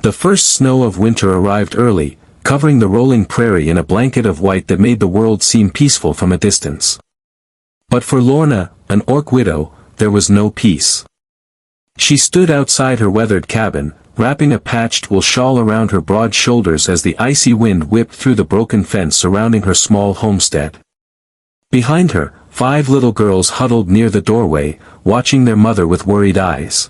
The first snow of winter arrived early, covering the rolling prairie in a blanket of white that made the world seem peaceful from a distance. But for Lorna, an orc widow, there was no peace. She stood outside her weathered cabin, wrapping a patched wool shawl around her broad shoulders as the icy wind whipped through the broken fence surrounding her small homestead. Behind her, 5 little girls huddled near the doorway, watching their mother with worried eyes.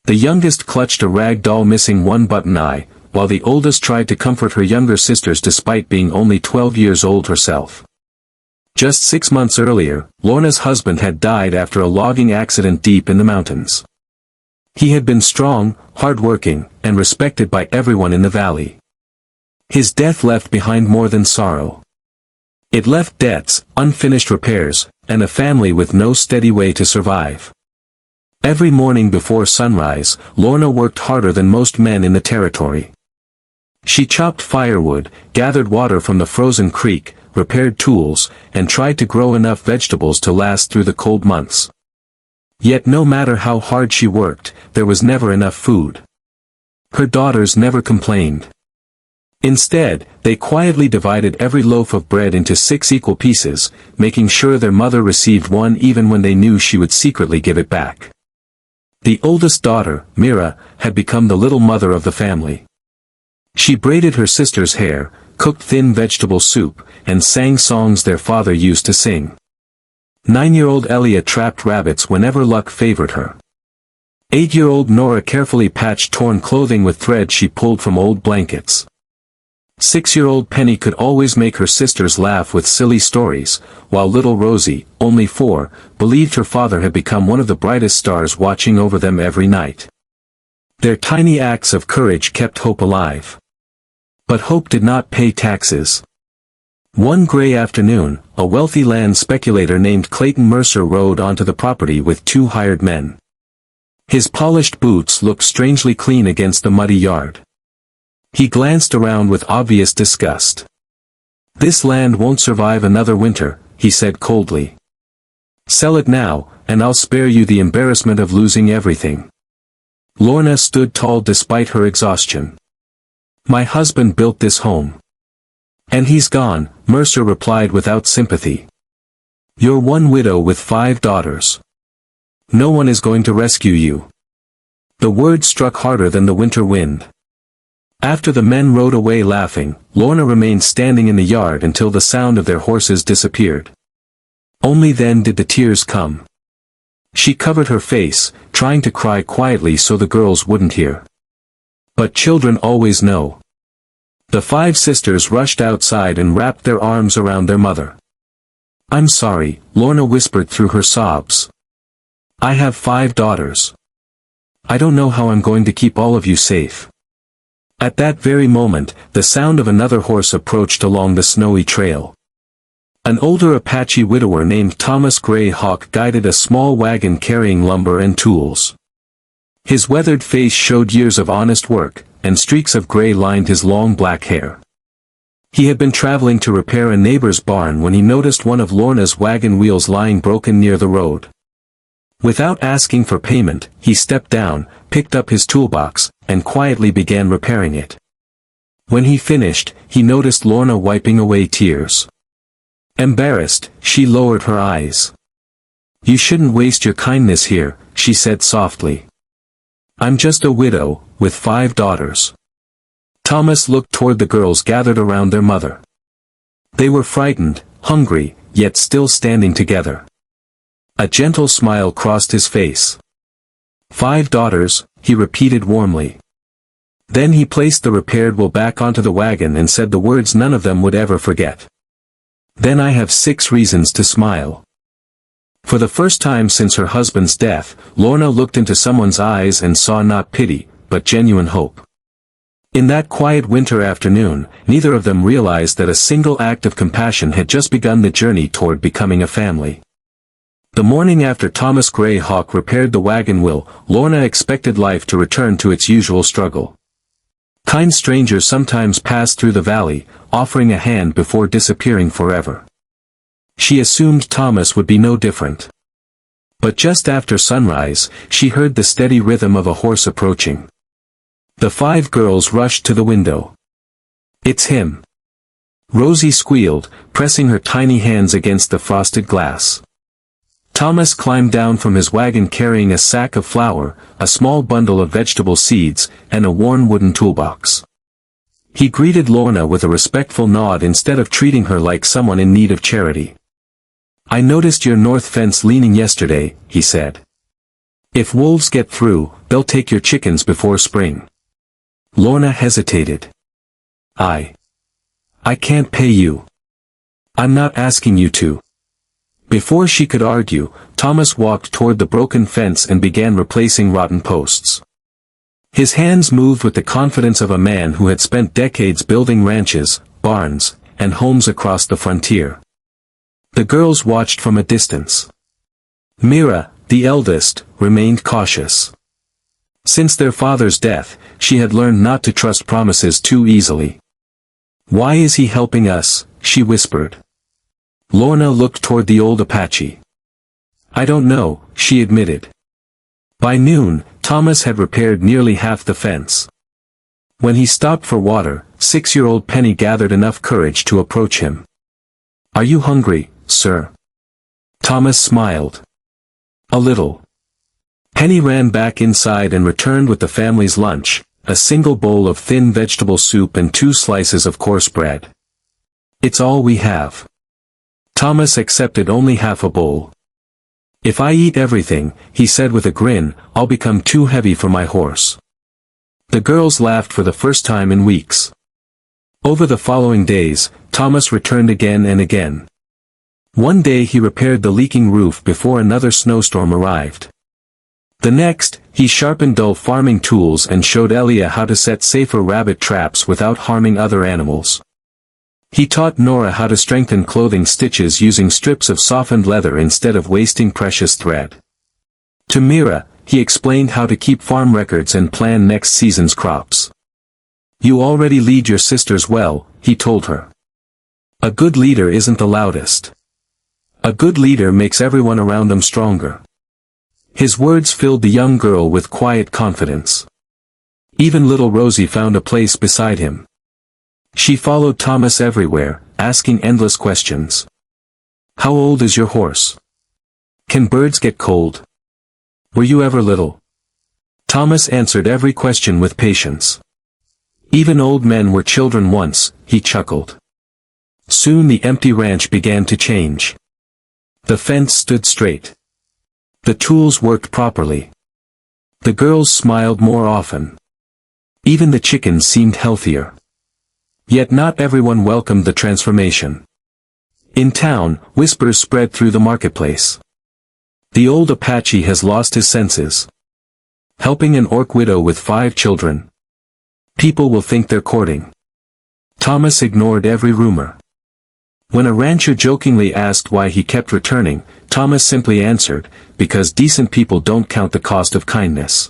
The youngest clutched a rag doll missing one button eye, while the oldest tried to comfort her younger sisters despite being only 12 years old herself. Just 6 months earlier, Lorna's husband had died after a logging accident deep in the mountains. He had been strong, hard-working, and respected by everyone in the valley. His death left behind more than sorrow. It left debts, unfinished repairs, and a family with no steady way to survive. Every morning before sunrise, Lorna worked harder than most men in the territory. She chopped firewood, gathered water from the frozen creek, repaired tools, and tried to grow enough vegetables to last through the cold months. Yet no matter how hard she worked, there was never enough food. Her daughters never complained. Instead, they quietly divided every loaf of bread into 6 equal pieces, making sure their mother received one even when they knew she would secretly give it back. The oldest daughter, Mira, had become the little mother of the family. She braided her sister's hair, cooked thin vegetable soup, and sang songs their father used to sing. 9-year-old Elia trapped rabbits whenever luck favored her. 8-year-old Nora carefully patched torn clothing with thread she pulled from old blankets. 6-year-old Penny could always make her sisters laugh with silly stories, while little Rosie, only 4, believed her father had become one of the brightest stars watching over them every night. Their tiny acts of courage kept hope alive. But hope did not pay taxes. One gray afternoon, a wealthy land speculator named Clayton Mercer rode onto the property with 2 hired men. His polished boots looked strangely clean against the muddy yard. He glanced around with obvious disgust. "This land won't survive another winter," he said coldly. "Sell it now, and I'll spare you the embarrassment of losing everything." Lorna stood tall despite her exhaustion. "My husband built this home. And he's gone," Mercer replied without sympathy. "You're one widow with 5 daughters. No one is going to rescue you." The words struck harder than the winter wind. After the men rode away laughing, Lorna remained standing in the yard until the sound of their horses disappeared. Only then did the tears come. She covered her face, trying to cry quietly so the girls wouldn't hear. But children always know. The 5 sisters rushed outside and wrapped their arms around their mother. "I'm sorry," Lorna whispered through her sobs. "I have 5 daughters. I don't know how I'm going to keep all of you safe." At that very moment, the sound of another horse approached along the snowy trail. An older Apache widower named Thomas Gray Hawk guided a small wagon carrying lumber and tools. His weathered face showed years of honest work, and streaks of gray lined his long black hair. He had been traveling to repair a neighbor's barn when he noticed one of Lorna's wagon wheels lying broken near the road. Without asking for payment, he stepped down, picked up his toolbox, and quietly began repairing it. When he finished, he noticed Lorna wiping away tears. Embarrassed, she lowered her eyes. "You shouldn't waste your kindness here," she said softly. "I'm just a widow, with 5 daughters." Thomas looked toward the girls gathered around their mother. They were frightened, hungry, yet still standing together. A gentle smile crossed his face. "5 daughters," he repeated warmly. Then he placed the repaired wool back onto the wagon and said the words none of them would ever forget. "Then I have 6 reasons to smile." For the first time since her husband's death, Lorna looked into someone's eyes and saw not pity, but genuine hope. In that quiet winter afternoon, neither of them realized that a single act of compassion had just begun the journey toward becoming a family. The morning after Thomas Gray Hawk repaired the wagon wheel, Lorna expected life to return to its usual struggle. Kind strangers sometimes passed through the valley, offering a hand before disappearing forever. She assumed Thomas would be no different. But just after sunrise, she heard the steady rhythm of a horse approaching. The 5 girls rushed to the window. "It's him!" Rosie squealed, pressing her tiny hands against the frosted glass. Thomas climbed down from his wagon carrying a sack of flour, a small bundle of vegetable seeds, and a worn wooden toolbox. He greeted Lorna with a respectful nod instead of treating her like someone in need of charity. "I noticed your north fence leaning yesterday," he said. "If wolves get through, they'll take your chickens before spring." Lorna hesitated. I can't pay you. I'm not asking you to." Before she could argue, Thomas walked toward the broken fence and began replacing rotten posts. His hands moved with the confidence of a man who had spent decades building ranches, barns, and homes across the frontier. The girls watched from a distance. Mira, the eldest, remained cautious. Since their father's death, she had learned not to trust promises too easily. "Why is he helping us?" she whispered. Lorna looked toward the old Apache. "I don't know," she admitted. By noon, Thomas had repaired nearly half the fence. When he stopped for water, 6-year-old Penny gathered enough courage to approach him. "Are you hungry, sir?" Thomas smiled. "A little." Penny ran back inside and returned with the family's lunch, a single bowl of thin vegetable soup and 2 slices of coarse bread. "It's all we have." Thomas accepted only half a bowl. "If I eat everything," he said with a grin, "I'll become too heavy for my horse." The girls laughed for the first time in weeks. Over the following days, Thomas returned again and again. One day he repaired the leaking roof before another snowstorm arrived. The next, he sharpened dull farming tools and showed Elia how to set safer rabbit traps without harming other animals. He taught Nora how to strengthen clothing stitches using strips of softened leather instead of wasting precious thread. To Mira, he explained how to keep farm records and plan next season's crops. "You already lead your sisters well," he told her. "A good leader isn't the loudest. A good leader makes everyone around them stronger." His words filled the young girl with quiet confidence. Even little Rosie found a place beside him. She followed Thomas everywhere, asking endless questions. "How old is your horse? Can birds get cold? Were you ever little?" Thomas answered every question with patience. "Even old men were children once," he chuckled. Soon the empty ranch began to change. The fence stood straight. The tools worked properly. The girls smiled more often. Even the chickens seemed healthier. Yet not everyone welcomed the transformation. In town, whispers spread through the marketplace. "The old Apache has lost his senses. Helping an orc widow with 5 children. People will think they're courting." Thomas ignored every rumor. When a rancher jokingly asked why he kept returning, Thomas simply answered, "Because decent people don't count the cost of kindness."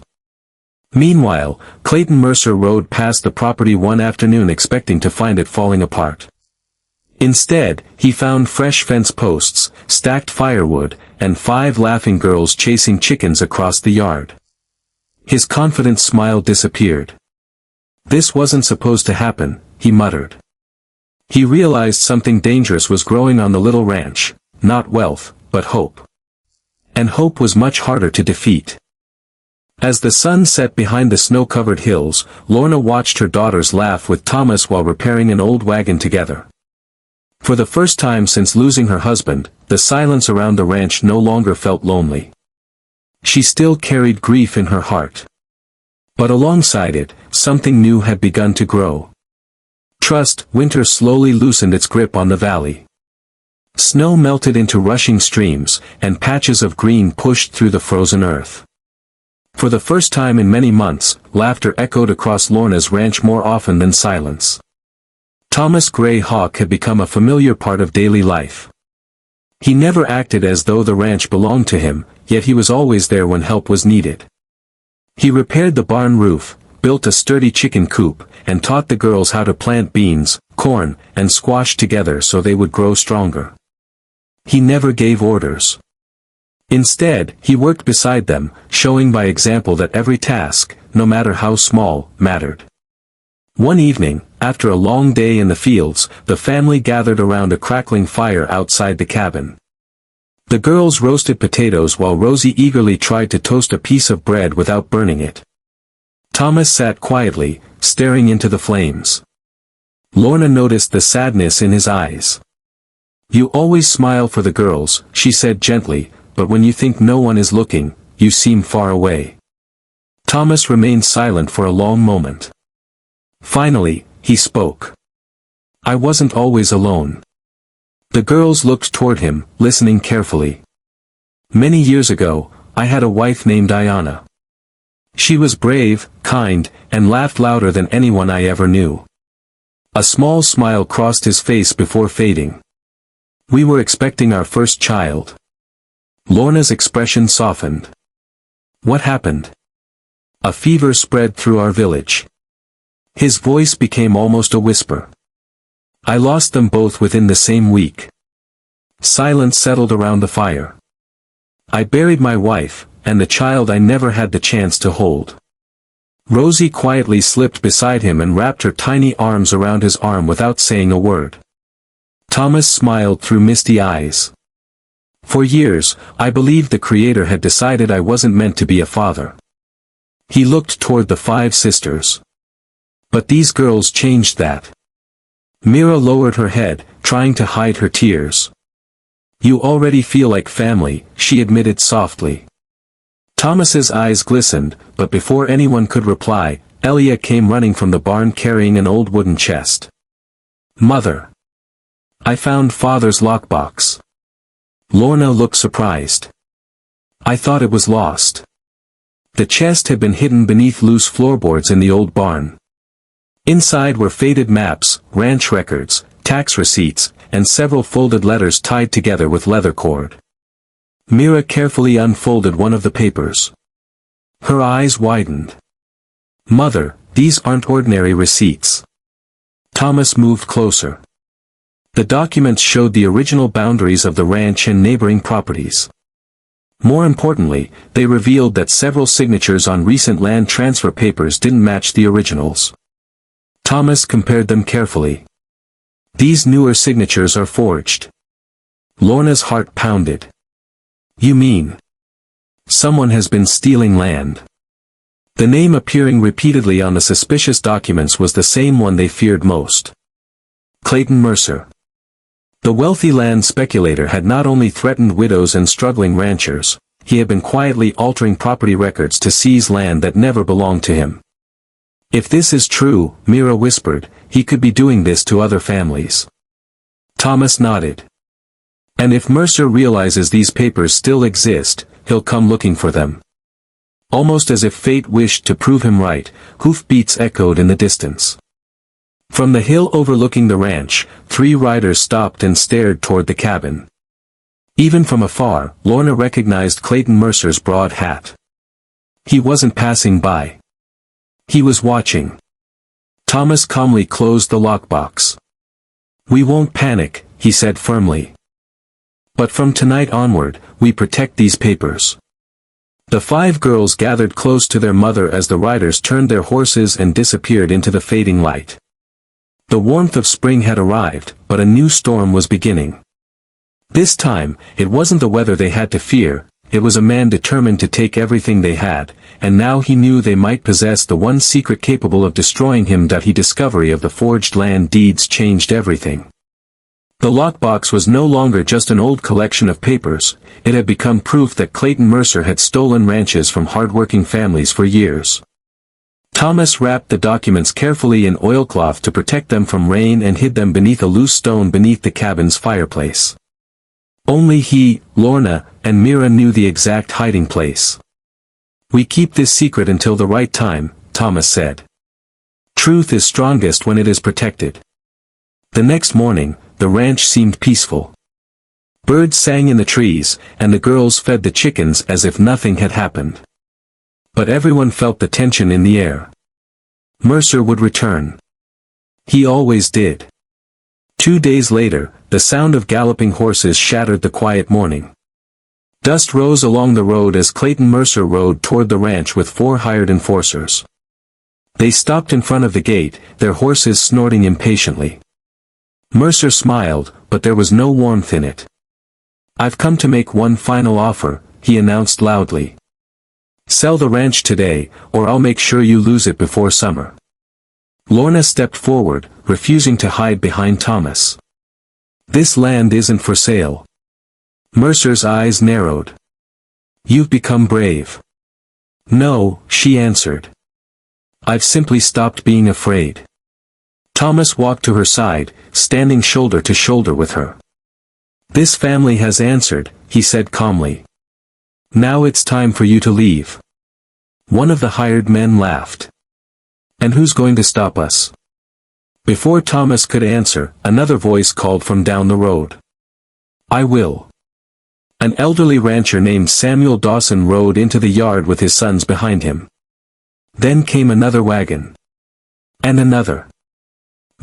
Meanwhile, Clayton Mercer rode past the property one afternoon expecting to find it falling apart. Instead, he found fresh fence posts, stacked firewood, and 5 laughing girls chasing chickens across the yard. His confident smile disappeared. "This wasn't supposed to happen," he muttered. He realized something dangerous was growing on the little ranch, not wealth, but hope. And hope was much harder to defeat. As the sun set behind the snow-covered hills, Lorna watched her daughters laugh with Thomas while repairing an old wagon together. For the first time since losing her husband, the silence around the ranch no longer felt lonely. She still carried grief in her heart. But alongside it, something new had begun to grow. Trust. Winter slowly loosened its grip on the valley. Snow melted into rushing streams, and patches of green pushed through the frozen earth. For the first time in many months, laughter echoed across Lorna's ranch more often than silence. Thomas Gray Hawk had become a familiar part of daily life. He never acted as though the ranch belonged to him, yet he was always there when help was needed. He repaired the barn roof, built a sturdy chicken coop, and taught the girls how to plant beans, corn, and squash together so they would grow stronger. He never gave orders. Instead, he worked beside them, showing by example that every task, no matter how small, mattered. One evening, after a long day in the fields, the family gathered around a crackling fire outside the cabin. The girls roasted potatoes while Rosie eagerly tried to toast a piece of bread without burning it. Thomas sat quietly, staring into the flames. Lorna noticed the sadness in his eyes. "You always smile for the girls," she said gently, "but when you think no one is looking, you seem far away." Thomas remained silent for a long moment. Finally, he spoke. "I wasn't always alone." The girls looked toward him, listening carefully. "Many years ago, I had a wife named Ayana. She was brave, kind, and laughed louder than anyone I ever knew." A small smile crossed his face before fading. "We were expecting our first child." Lorna's expression softened. "What happened?" "A fever spread through our village." His voice became almost a whisper. "I lost them both within the same week." Silence settled around the fire. "I buried my wife, and the child I never had the chance to hold." Rosie quietly slipped beside him and wrapped her tiny arms around his arm without saying a word. Thomas smiled through misty eyes. "For years, I believed the Creator had decided I wasn't meant to be a father." He looked toward the 5 sisters. "But these girls changed that." Mira lowered her head, trying to hide her tears. "You already feel like family," she admitted softly. Thomas's eyes glistened, but before anyone could reply, Elia came running from the barn carrying an old wooden chest. "Mother! I found Father's lockbox." Lorna looked surprised. "I thought it was lost." The chest had been hidden beneath loose floorboards in the old barn. Inside were faded maps, ranch records, tax receipts, and several folded letters tied together with leather cord. Mira carefully unfolded one of the papers. Her eyes widened. "Mother, these aren't ordinary receipts." Thomas moved closer. The documents showed the original boundaries of the ranch and neighboring properties. More importantly, they revealed that several signatures on recent land transfer papers didn't match the originals. Thomas compared them carefully. "These newer signatures are forged." Lorna's heart pounded. "You mean someone has been stealing land?" The name appearing repeatedly on the suspicious documents was the same one they feared most. Clayton Mercer. The wealthy land speculator had not only threatened widows and struggling ranchers, he had been quietly altering property records to seize land that never belonged to him. "If this is true," Mira whispered, "he could be doing this to other families." Thomas nodded. "And if Mercer realizes these papers still exist, he'll come looking for them." Almost as if fate wished to prove him right, hoofbeats echoed in the distance. From the hill overlooking the ranch, 3 riders stopped and stared toward the cabin. Even from afar, Lorna recognized Clayton Mercer's broad hat. He wasn't passing by. He was watching. Thomas calmly closed the lockbox. "We won't panic," he said firmly. "But from tonight onward, we protect these papers." The 5 girls gathered close to their mother as the riders turned their horses and disappeared into the fading light. The warmth of spring had arrived, but a new storm was beginning. This time, it wasn't the weather they had to fear, it was a man determined to take everything they had, and now he knew they might possess the one secret capable of destroying him. His discovery of the forged land deeds changed everything. The lockbox was no longer just an old collection of papers, it had become proof that Clayton Mercer had stolen ranches from hardworking families for years. Thomas wrapped the documents carefully in oilcloth to protect them from rain and hid them beneath a loose stone beneath the cabin's fireplace. Only he, Lorna, and Mira knew the exact hiding place. "We keep this secret until the right time," Thomas said. "Truth is strongest when it is protected." The next morning, the ranch seemed peaceful. Birds sang in the trees, and the girls fed the chickens as if nothing had happened. But everyone felt the tension in the air. Mercer would return. He always did. 2 days later, the sound of galloping horses shattered the quiet morning. Dust rose along the road as Clayton Mercer rode toward the ranch with 4 hired enforcers. They stopped in front of the gate, their horses snorting impatiently. Mercer smiled, but there was no warmth in it. "I've come to make one final offer," he announced loudly. "Sell the ranch today, or I'll make sure you lose it before summer." Lorna stepped forward, refusing to hide behind Thomas. "This land isn't for sale." Mercer's eyes narrowed. "You've become brave." "No," she answered. "I've simply stopped being afraid." Thomas walked to her side, standing shoulder to shoulder with her. "This family has answered," he said calmly. "Now it's time for you to leave." One of the hired men laughed. "And who's going to stop us?" Before Thomas could answer, another voice called from down the road. "I will." An elderly rancher named Samuel Dawson rode into the yard with his sons behind him. Then came another wagon. And another.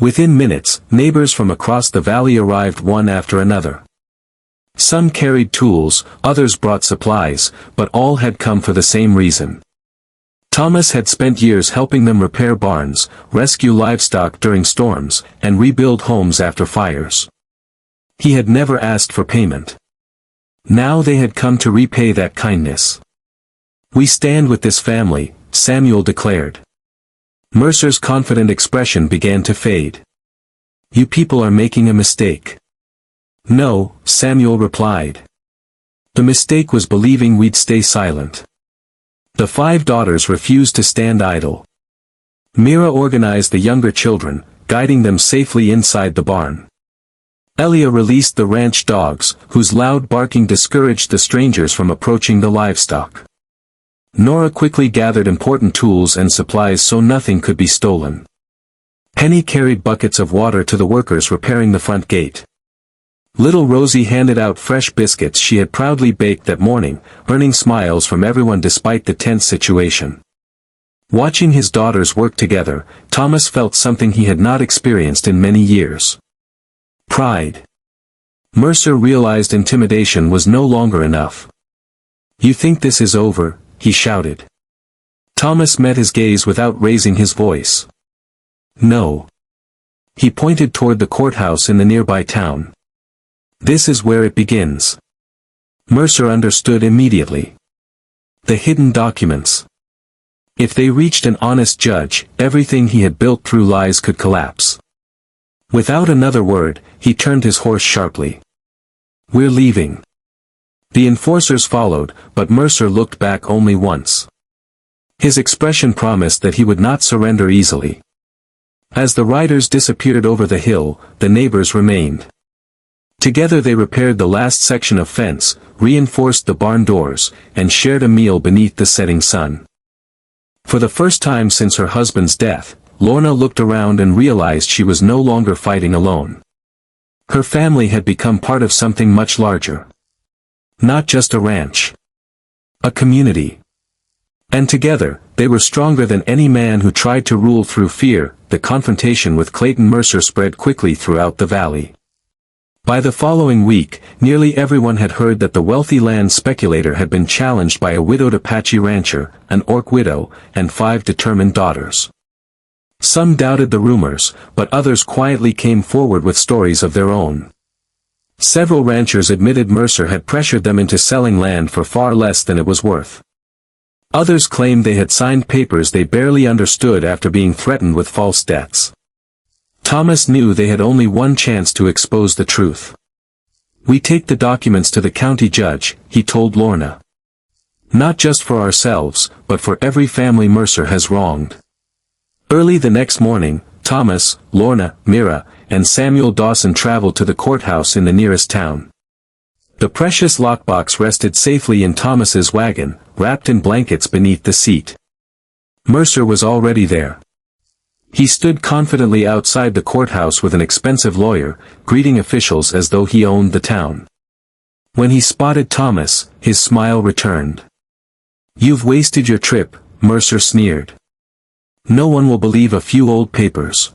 Within minutes, neighbors from across the valley arrived one after another. Some carried tools, others brought supplies, but all had come for the same reason. Thomas had spent years helping them repair barns, rescue livestock during storms, and rebuild homes after fires. He had never asked for payment. Now they had come to repay that kindness. "We stand with this family," Samuel declared. Mercer's confident expression began to fade. "You people are making a mistake." "No," Samuel replied. "The mistake was believing we'd stay silent." The 5 daughters refused to stand idle. Mira organized the younger children, guiding them safely inside the barn. Elia released the ranch dogs, whose loud barking discouraged the strangers from approaching the livestock. Nora quickly gathered important tools and supplies so nothing could be stolen. Penny carried buckets of water to the workers repairing the front gate. Little Rosie handed out fresh biscuits she had proudly baked that morning, earning smiles from everyone despite the tense situation. Watching his daughters work together, Thomas felt something he had not experienced in many years. Pride. Mercer realized intimidation was no longer enough. "You think this is over?" he shouted. Thomas met his gaze without raising his voice. "No." He pointed toward the courthouse in the nearby town. "This is where it begins." Mercer understood immediately. The hidden documents. If they reached an honest judge, everything he had built through lies could collapse. Without another word, he turned his horse sharply. "We're leaving." The enforcers followed, but Mercer looked back only once. His expression promised that he would not surrender easily. As the riders disappeared over the hill, the neighbors remained. Together they repaired the last section of fence, reinforced the barn doors, and shared a meal beneath the setting sun. For the first time since her husband's death, Lorna looked around and realized she was no longer fighting alone. Her family had become part of something much larger. Not just a ranch. A community. And together, they were stronger than any man who tried to rule through fear. The confrontation with Clayton Mercer spread quickly throughout the valley. By the following week, nearly everyone had heard that the wealthy land speculator had been challenged by a widowed Apache rancher, an orc widow, and 5 determined daughters. Some doubted the rumors, but others quietly came forward with stories of their own. Several ranchers admitted Mercer had pressured them into selling land for far less than it was worth. Others claimed they had signed papers they barely understood after being threatened with false debts. Thomas knew they had only one chance to expose the truth. "We take the documents to the county judge," he told Lorna. "Not just for ourselves, but for every family Mercer has wronged." Early the next morning, Thomas, Lorna, Mira, and Samuel Dawson traveled to the courthouse in the nearest town. The precious lockbox rested safely in Thomas's wagon, wrapped in blankets beneath the seat. Mercer was already there. He stood confidently outside the courthouse with an expensive lawyer, greeting officials as though he owned the town. When he spotted Thomas, his smile returned. "You've wasted your trip," Mercer sneered. "No one will believe a few old papers."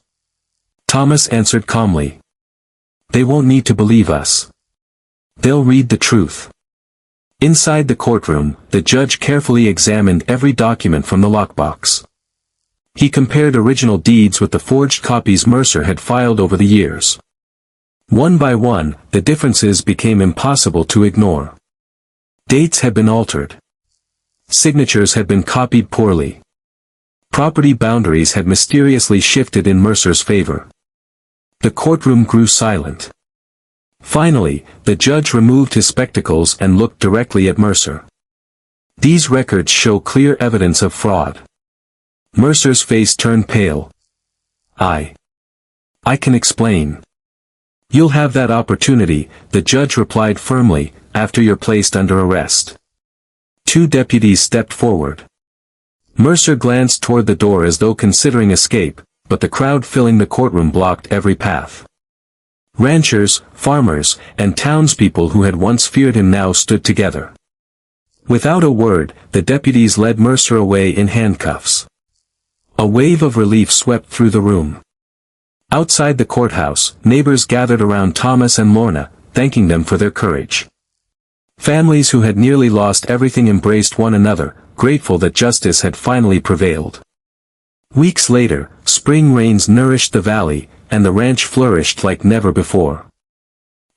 Thomas answered calmly. "They won't need to believe us. They'll read the truth." Inside the courtroom, the judge carefully examined every document from the lockbox. He compared original deeds with the forged copies Mercer had filed over the years. One by one, the differences became impossible to ignore. Dates had been altered. Signatures had been copied poorly. Property boundaries had mysteriously shifted in Mercer's favor. The courtroom grew silent. Finally, the judge removed his spectacles and looked directly at Mercer. These records show clear evidence of fraud. Mercer's face turned pale. I can explain. You'll have that opportunity, the judge replied firmly, after you're placed under arrest. Two deputies stepped forward. Mercer glanced toward the door as though considering escape, but the crowd filling the courtroom blocked every path. Ranchers, farmers, and townspeople who had once feared him now stood together. Without a word, the deputies led Mercer away in handcuffs. A wave of relief swept through the room. Outside the courthouse, neighbors gathered around Thomas and Lorna, thanking them for their courage. Families who had nearly lost everything embraced one another, grateful that justice had finally prevailed. Weeks later, spring rains nourished the valley, and the ranch flourished like never before.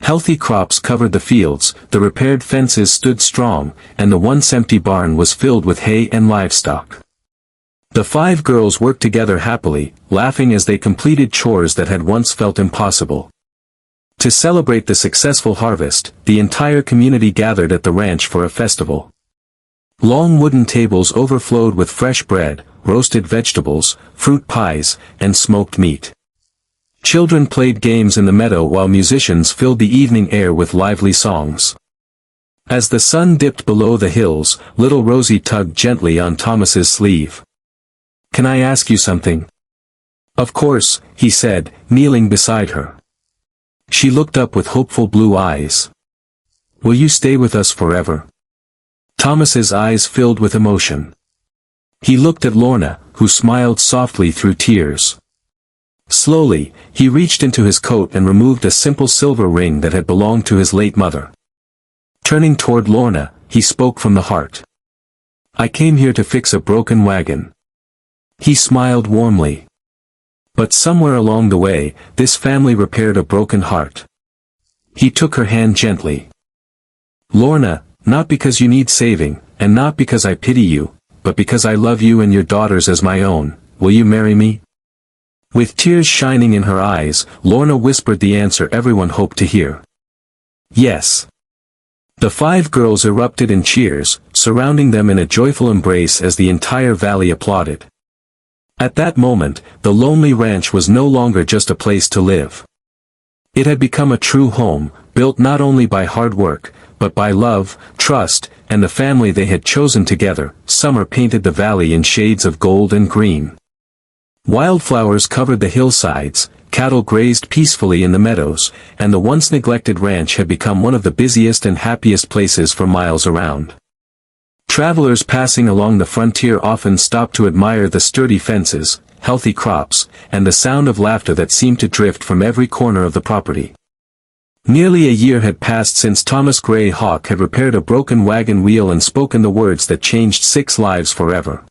Healthy crops covered the fields, the repaired fences stood strong, and the once empty barn was filled with hay and livestock. The 5 girls worked together happily, laughing as they completed chores that had once felt impossible. To celebrate the successful harvest, the entire community gathered at the ranch for a festival. Long wooden tables overflowed with fresh bread, roasted vegetables, fruit pies, and smoked meat. Children played games in the meadow while musicians filled the evening air with lively songs. As the sun dipped below the hills, little Rosie tugged gently on Thomas's sleeve. "Can I ask you something?" "Of course," he said, kneeling beside her. She looked up with hopeful blue eyes. "Will you stay with us forever?" Thomas's eyes filled with emotion. He looked at Lorna, who smiled softly through tears. Slowly, he reached into his coat and removed a simple silver ring that had belonged to his late mother. Turning toward Lorna, he spoke from the heart. "I came here to fix a broken wagon." He smiled warmly. But somewhere along the way, this family repaired a broken heart. He took her hand gently. "Lorna, not because you need saving, and not because I pity you, but because I love you and your daughters as my own, will you marry me?" With tears shining in her eyes, Lorna whispered the answer everyone hoped to hear. "Yes." The 5 girls erupted in cheers, surrounding them in a joyful embrace as the entire valley applauded. At that moment, the lonely ranch was no longer just a place to live. It had become a true home, built not only by hard work, but by love, trust, and the family they had chosen together. Summer painted the valley in shades of gold and green. Wildflowers covered the hillsides, cattle grazed peacefully in the meadows, and the once neglected ranch had become one of the busiest and happiest places for miles around. Travelers passing along the frontier often stopped to admire the sturdy fences, healthy crops, and the sound of laughter that seemed to drift from every corner of the property. Nearly a year had passed since Thomas Gray Hawk had repaired a broken wagon wheel and spoken the words that changed 6 lives forever.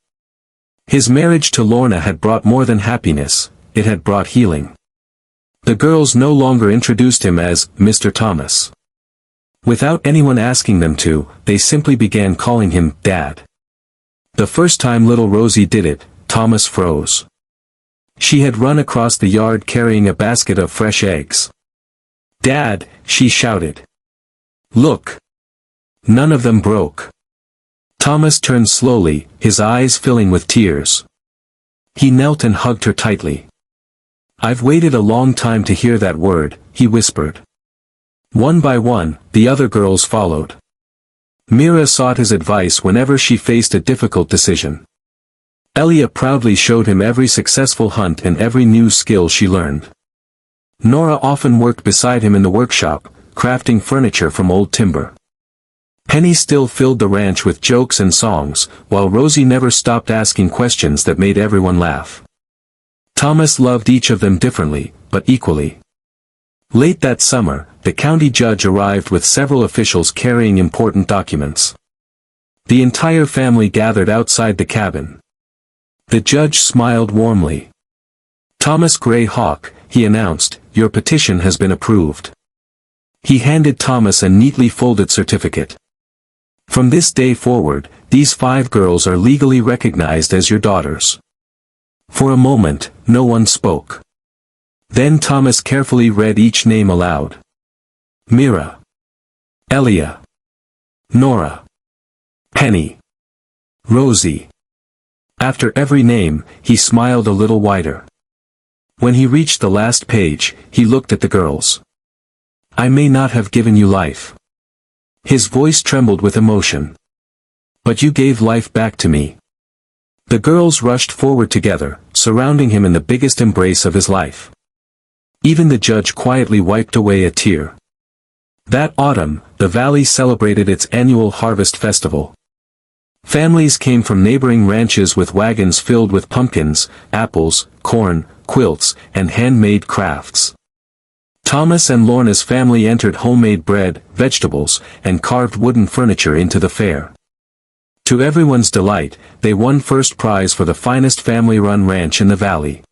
His marriage to Lorna had brought more than happiness, it had brought healing. The girls no longer introduced him as Mr. Thomas. Without anyone asking them to, they simply began calling him Dad. The first time little Rosie did it, Thomas froze. She had run across the yard carrying a basket of fresh eggs. "Dad," she shouted. "Look! None of them broke." Thomas turned slowly, his eyes filling with tears. He knelt and hugged her tightly. "I've waited a long time to hear that word," he whispered. One by one, the other girls followed. Mira sought his advice whenever she faced a difficult decision. Elia proudly showed him every successful hunt and every new skill she learned. Nora often worked beside him in the workshop, crafting furniture from old timber. Penny still filled the ranch with jokes and songs, while Rosie never stopped asking questions that made everyone laugh. Thomas loved each of them differently, but equally. Late that summer, the county judge arrived with several officials carrying important documents. The entire family gathered outside the cabin. The judge smiled warmly. "Thomas Gray Hawk," he announced, "your petition has been approved." He handed Thomas a neatly folded certificate. "From this day forward, these 5 girls are legally recognized as your daughters." For a moment, no one spoke. Then Thomas carefully read each name aloud. Mira. Elia. Nora. Penny. Rosie. After every name, he smiled a little wider. When he reached the last page, he looked at the girls. "I may not have given you life." His voice trembled with emotion. "But you gave life back to me." The girls rushed forward together, surrounding him in the biggest embrace of his life. Even the judge quietly wiped away a tear. That autumn, the valley celebrated its annual harvest festival. Families came from neighboring ranches with wagons filled with pumpkins, apples, corn, quilts, and handmade crafts. Thomas and Lorna's family entered homemade bread, vegetables, and carved wooden furniture into the fair. To everyone's delight, they won first prize for the finest family-run ranch in the valley.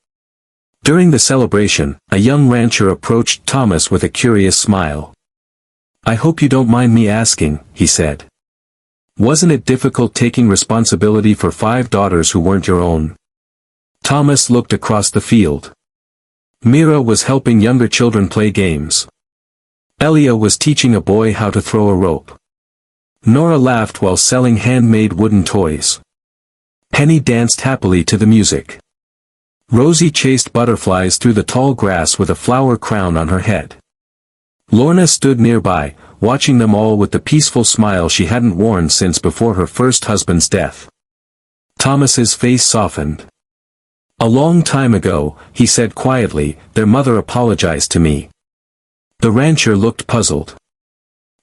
During the celebration, a young rancher approached Thomas with a curious smile. "I hope you don't mind me asking," he said. "Wasn't it difficult taking responsibility for 5 daughters who weren't your own?" Thomas looked across the field. Mira was helping younger children play games. Elia was teaching a boy how to throw a rope. Nora laughed while selling handmade wooden toys. Penny danced happily to the music. Rosie chased butterflies through the tall grass with a flower crown on her head. Lorna stood nearby, watching them all with the peaceful smile she hadn't worn since before her first husband's death. Thomas's face softened. "A long time ago," he said quietly, "their mother apologized to me." The rancher looked puzzled.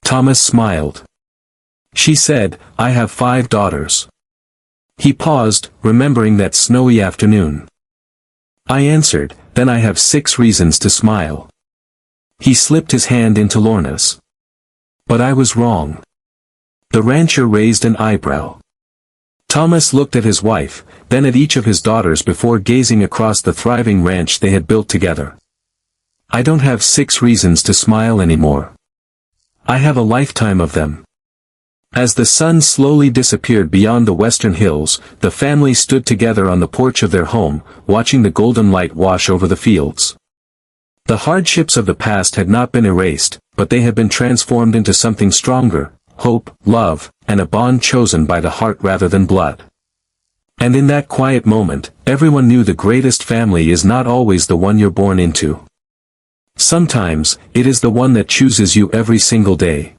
Thomas smiled. "She said, I have 5 daughters." He paused, remembering that snowy afternoon. I answered, "Then I have 6 reasons to smile." He slipped his hand into Lorna's. "But I was wrong." The rancher raised an eyebrow. Thomas looked at his wife, then at each of his daughters before gazing across the thriving ranch they had built together. "I don't have 6 reasons to smile anymore. I have a lifetime of them." As the sun slowly disappeared beyond the western hills, the family stood together on the porch of their home, watching the golden light wash over the fields. The hardships of the past had not been erased, but they had been transformed into something stronger: hope, love, and a bond chosen by the heart rather than blood. And in that quiet moment, everyone knew the greatest family is not always the one you're born into. Sometimes, it is the one that chooses you every single day.